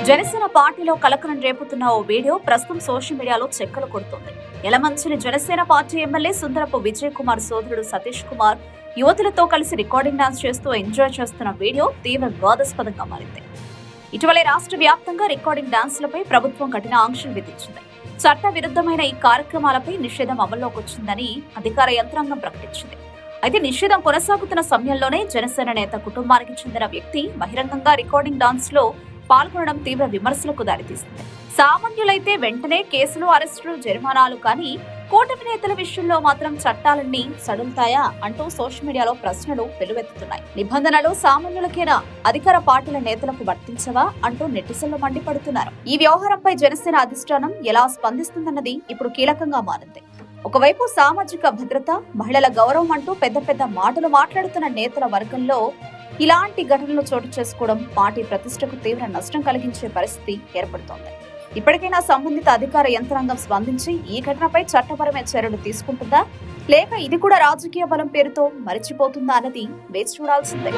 జనసేన పార్టీలో కలకలం రేపుతున్న ఓ వీడియో ప్రస్తుతం సోషల్ మీడియాలో చెక్కలు కొడుతోంది. యలమంచిలి జనసేన పార్టీ ఎమ్మెల్యే సుందరపు విజయ్ కుమార్ సోదరుడు సతీష్ కుమార్ యువతులతో కలిసి రికార్డింగ్ డాన్స్ చేస్తూ ఎంజాయ్ చేస్తున్న వీడియో తీవ్ర వివాదాస్పదంగా మారింది. ఇటీవలే రాష్ట్ర వ్యాప్తంగా రికార్డింగ్ డాన్సులపై ప్రభుత్వం కఠిన ఆంక్షలు విధించింది. చట్ట విరుద్ధమైన ఈ కార్యక్రమాలపై నిషేధం అమల్లోకి వచ్చిందని అధికార యంత్రాంగం ప్రకటించింది. అయితే నిషేధం కొనసాగుతున్న సమయంలోనే జనసేన నేత కుటుంబానికి చెందిన వ్యక్తి బహిరంగంగా రికార్డింగ్ డాన్స్ లో పాల్గొనడం తీవ్ర విమర్శలకు దారితీసింది. సామాన్యులైతే వెంటనే కేసులు, అరెస్టులు, జరిమానాలు, కానీ కూటమి నేతల విషయంలో మాత్రం చట్టాలన్నీ సడులుతాయా అంటూ సోషల్ మీడియాలో ప్రశ్నలు వెల్లువెత్తుతున్నాయి. నిబంధనలు సామాన్యులకేనా, అధికార పార్టీల నేతలకు వర్తించవా అంటూ నెటిజన్లు మండిపడుతున్నారు. ఈ వ్యవహారంపై జనసేన అధిష్టానం ఎలా స్పందిస్తుందన్నది ఇప్పుడు కీలకంగా మారింది. ఒకవైపు సామాజిక భద్రత, మహిళల గౌరవం అంటూ పెద్ద పెద్ద మాటలు మాట్లాడుతున్న నేతల వర్గంలో ఇలాంటి ఘటనలు చోటు చేసుకోవడం పార్టీ ప్రతిష్టకు తీవ్ర నష్టం కలిగించే పరిస్థితి ఏర్పడుతోంది. ఇప్పటికైనా సంబంధిత అధికార యంత్రాంగం స్పందించి ఈ ఘటనపై చట్టపరమైన చర్యలు తీసుకుంటుందా, లేక ఇది కూడా రాజకీయ బలం పేరుతో మరిచిపోతుందా అన్నది వేచి చూడాల్సిందే.